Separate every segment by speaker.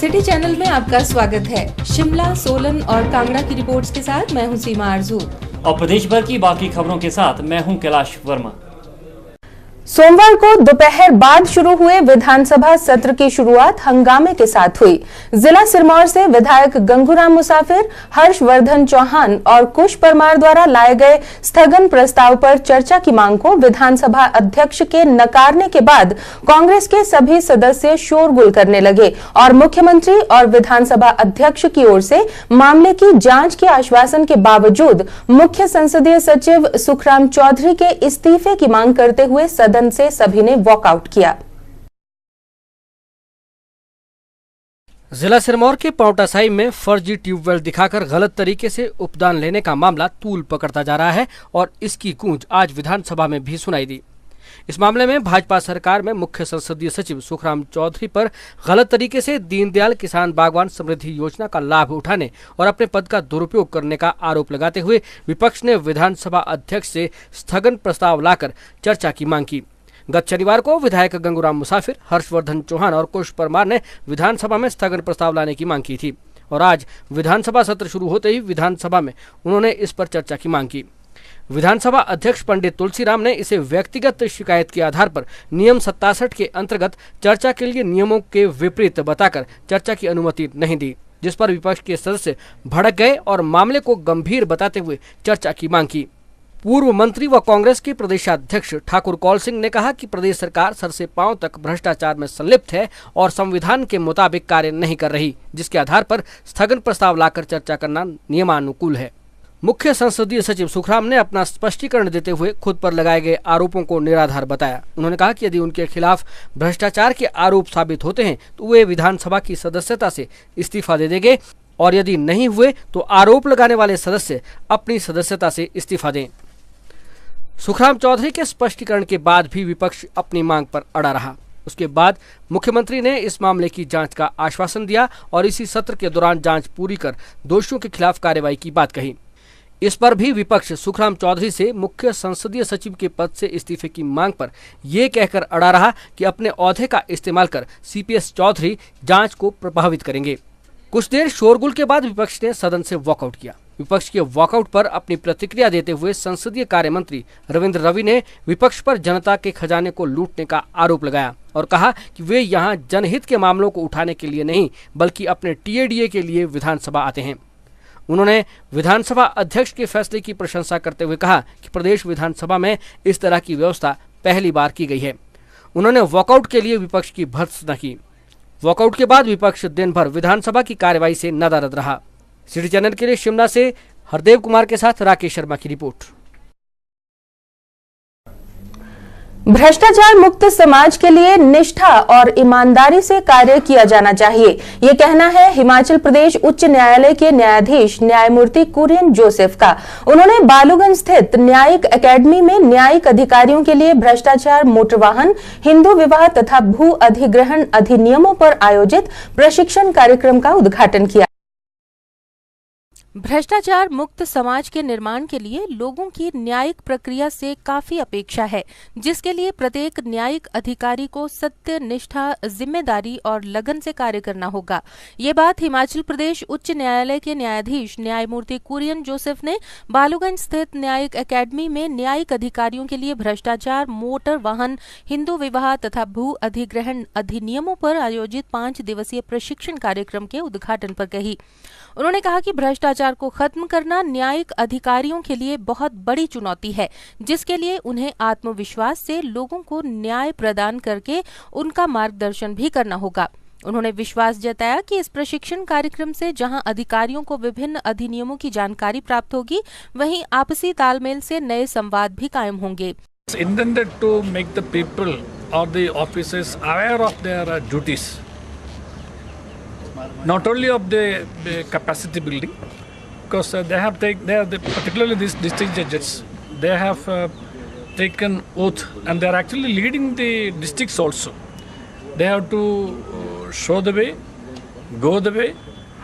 Speaker 1: City channel में आपका स्वागत है। शिमला, सोलन और कांगड़ा की रिपोर्ट्स के साथ मैं हूं सीमा आरजू
Speaker 2: और प्रदेश भर की बाकी खबरों के साथ मैं हूं कैलाश वर्मा।
Speaker 3: सोमवार को दोपहर बाद शुरू हुए विधानसभा सत्र की शुरुआत हंगामे के साथ हुई। जिला सिरमौर से विधायक गंगूराम मुसाफिर, हर्षवर्धन चौहान और कुश परमार द्वारा लाए गए स्थगन प्रस्ताव पर चर्चा की मांग को विधानसभा अध्यक्ष के नकारने के बाद कांग्रेस के सभी सदस्य शोरगुल करने लगे और मुख्यमंत्री और विधानसभा अध्यक्ष की ओर से मामले की जांच के आश्वासन के बावजूद मुख्य संसदीय सचिव सुखराम चौधरी के इस्तीफे की मांग करते हुए सदन से सभी ने वॉकआउट किया।
Speaker 4: जिला सिरमौर के पांवटा साहिब में फर्जी ट्यूबवेल दिखाकर गलत तरीके से उपदान लेने का मामला तूल पकड़ता जा रहा है और इसकी गूंज आज विधानसभा में भी सुनाई दी। इस मामले में भाजपा सरकार में मुख्य संसदीय सचिव सुखराम चौधरी पर गलत तरीके से दीनदयाल किसान बागवान समृद्धि योजना का लाभ उठाने और अपने पद का दुरुपयोग करने का आरोप लगाते हुए विपक्ष ने विधानसभा अध्यक्ष से स्थगन प्रस्ताव लाकर चर्चा की मांग की। गत शनिवार को विधायक गंगूराम मुसाफिर, हर्षवर्धन चौहान और कुश परमार ने विधानसभा में स्थगन प्रस्ताव लाने की मांग की थी और आज विधानसभा सत्र शुरू होते ही विधानसभा में उन्होंने इस पर चर्चा की मांग की। विधानसभा अध्यक्ष पंडित तुलसीराम ने इसे व्यक्तिगत शिकायत के आधार पर नियम 67 के अंतर्गत चर्चा के लिए नियमों के विपरीत बताकर चर्चा की अनुमति नहीं दी, जिस पर विपक्ष के सदस्य भड़क गए और मामले को गंभीर बताते हुए चर्चा की मांग की। पूर्व मंत्री व कांग्रेस के प्रदेशाध्यक्ष ठाकुर कौल सिंह ने कहा कि प्रदेश सरकार सर से पांव तक भ्रष्टाचार में संलिप्त है और संविधान के मुताबिक कार्य नहीं कर रही, जिसके आधार पर स्थगन प्रस्ताव लाकर चर्चा करना नियमानुकूल है। मुख्य संसदीय सचिव सुखराम ने अपना स्पष्टीकरण देते हुए खुद पर लगाए गए आरोपों को निराधार बताया। उन्होंने कहा कि यदि उनके खिलाफ भ्रष्टाचार के आरोप साबित होते हैं तो वे विधानसभा की सदस्यता से इस्तीफा दे देंगे और यदि नहीं हुए तो आरोप लगाने वाले सदस्य अपनी सदस्यता से इस्तीफा दें। सुखराम चौधरी के स्पष्टीकरण के बाद भी विपक्ष अपनी मांग पर अड़ा रहा। उसके बाद मुख्यमंत्री ने इस मामले की जांच का आश्वासन दिया और इसी सत्र के दौरान जांच पूरी कर दोषियों के खिलाफ कार्रवाई की बात कही। इस पर भी विपक्ष सुखराम चौधरी से मुख्य संसदीय सचिव के पद से इस्तीफे की मांग पर ये कहकर अड़ा रहा कि अपने ओहदे का इस्तेमाल कर सीपीएस चौधरी जांच को प्रभावित करेंगे। कुछ देर शोरगुल के बाद विपक्ष ने सदन से वॉकआउट किया। विपक्ष के वॉकआउट पर अपनी प्रतिक्रिया देते हुए संसदीय कार्य मंत्री रविंद्र रवि ने विपक्ष पर जनता के खजाने को लूटने का आरोप लगाया और कहा कि वे यहां जनहित के मामलों को उठाने के लिए नहीं बल्कि अपने टीएडीए के लिए विधानसभा आते हैं। उन्होंने विधानसभा अध्यक्ष के फैसले की प्रशंसा करते हुए कहा कि प्रदेश विधानसभा में इस तरह की व्यवस्था पहली बार की गई है। उन्होंने वॉकआउट के लिए विपक्ष की भर्त्सना की। वॉकआउट के बाद विपक्ष दिन भर विधानसभा की कार्यवाही से नदारद रहा। सिटी चैनल के लिए शिमला से हरदेव कुमार के साथ राकेश शर्मा की रिपोर्ट।
Speaker 3: भ्रष्टाचार मुक्त समाज के लिए निष्ठा और ईमानदारी से कार्य किया जाना चाहिए, ये कहना है हिमाचल प्रदेश उच्च न्यायालय के न्यायाधीश न्यायमूर्ति कुरियन जोसेफ का। उन्होंने बालूगंज स्थित न्यायिक एकेडमी में न्यायिक अधिकारियों के लिए भ्रष्टाचार, मोटर वाहन, हिंदू विवाह तथा भू अधिग्रहण अधिनियमों पर आयोजित प्रशिक्षण कार्यक्रम का उद्घाटन किया।
Speaker 5: भ्रष्टाचार मुक्त समाज के निर्माण के लिए लोगों की न्यायिक प्रक्रिया से काफी अपेक्षा है, जिसके लिए प्रत्येक न्यायिक अधिकारी को सत्य, निष्ठा, जिम्मेदारी और लगन से कार्य करना होगा। ये बात हिमाचल प्रदेश उच्च न्यायालय के न्यायाधीश न्यायमूर्ति कुरियन जोसेफ ने बालूगंज स्थित न्यायिक एकेडमी में न्यायिक अधिकारियों के लिए भ्रष्टाचार, मोटर वाहन, हिंदू विवाह तथा भू अधिग्रहण अधिनियमों पर आयोजित 5 दिवसीय प्रशिक्षण कार्यक्रम के उद्घाटन पर कही। उन्होंने कहा कि भ्रष्टाचार को खत्म करना न्यायिक अधिकारियों के लिए बहुत बड़ी चुनौती है, जिसके लिए उन्हें आत्मविश्वास से लोगों को न्याय प्रदान करके उनका मार्गदर्शन भी करना होगा। उन्होंने विश्वास जताया कि इस प्रशिक्षण कार्यक्रम से जहां अधिकारियों को विभिन्न अधिनियमों की जानकारी प्राप्त होगी, वहीं आपसी तालमेल से नए संवाद भी कायम होंगे।
Speaker 6: Intended to make the people or the officers aware of their duties, not only of the capacity building, because particularly these district judges, they have taken oath and they are actually leading the districts also. They have to show the way, go the way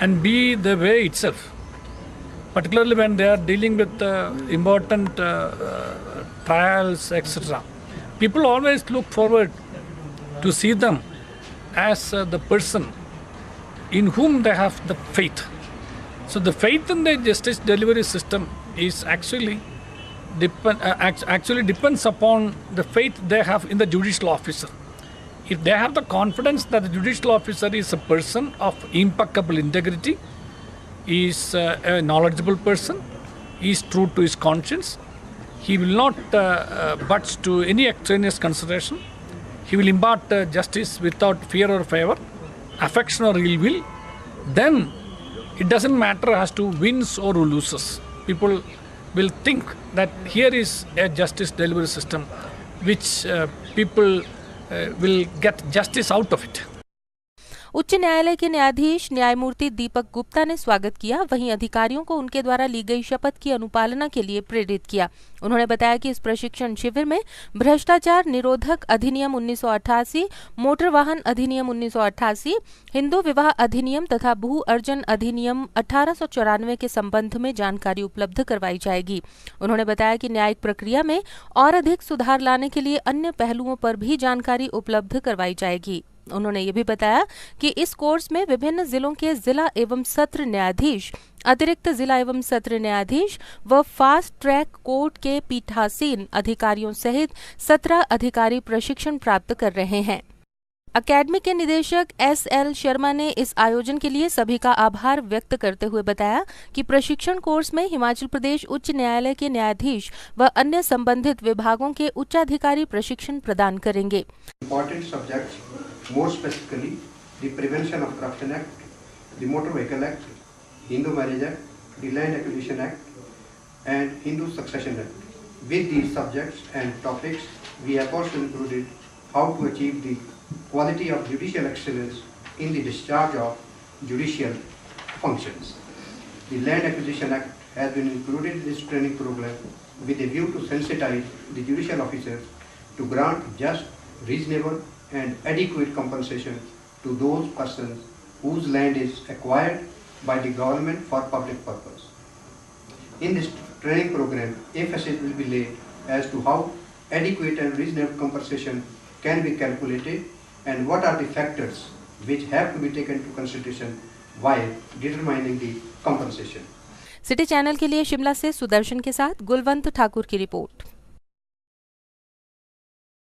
Speaker 6: and be the way itself, particularly when they are dealing with important trials, etc. People always look forward to see them as the person in whom they have the faith. So the faith in the justice delivery system is actually depends upon the faith they have in the judicial officer. If they have the confidence that the judicial officer is a person of impeccable integrity, is a knowledgeable person, is true to his conscience, he will not budge to any extraneous consideration, he will impart justice without fear or favor, affection or ill will, then it doesn't matter as to wins or loses. People will think that here is a justice delivery system which people will get justice out of it.
Speaker 5: उच्च न्यायालय के न्यायाधीश न्यायमूर्ति दीपक गुप्ता ने स्वागत किया। वहीं अधिकारियों को उनके द्वारा ली गई शपथ की अनुपालना के लिए प्रेरित किया। उन्होंने बताया कि इस प्रशिक्षण शिविर में भ्रष्टाचार निरोधक अधिनियम 1988, मोटर वाहन अधिनियम 1988, हिंदू विवाह अधिनियम तथा भू अर्जन अधिनियम 1894 के संबंध में जानकारी उपलब्ध करवाई जाएगी। उन्होंने बताया कि न्यायिक प्रक्रिया में और अधिक सुधार लाने के लिए अन्य पहलुओं पर भी जानकारी उपलब्ध करवाई जाएगी। उन्होंने ये भी बताया कि इस कोर्स में विभिन्न जिलों के जिला एवं सत्र न्यायाधीश, अतिरिक्त जिला एवं सत्र न्यायाधीश व फास्ट ट्रैक कोर्ट के पीठासीन अधिकारियों सहित 17 अधिकारी प्रशिक्षण प्राप्त कर रहे हैं। अकेडमी के निदेशक SL शर्मा ने इस आयोजन के लिए सभी का आभार व्यक्त करते हुए बताया कि प्रशिक्षण कोर्स में हिमाचल प्रदेश उच्च न्यायालय के न्यायाधीश व अन्य संबंधित विभागों के उच्चाधिकारी प्रशिक्षण प्रदान करेंगे।
Speaker 7: More specifically, the Prevention of Corruption Act, the Motor Vehicle Act, Hindu Marriage Act, the Land Acquisition Act, and Hindu Succession Act. With these subjects and topics, we have also included how to achieve the quality of judicial excellence in the discharge of judicial functions. The Land Acquisition Act has been included in this training program with a view to sensitize the judicial officers to grant just, reasonable, and adequate compensation to those persons whose land is acquired by the government for public purpose. In this training program, emphasis will be laid as to how adequate and reasonable compensation can be calculated and what are the factors which have to be taken into consideration while determining the compensation.
Speaker 5: City channel के लिए शिमला से सुदर्शन के साथ गुलवंत ठाकुर की report.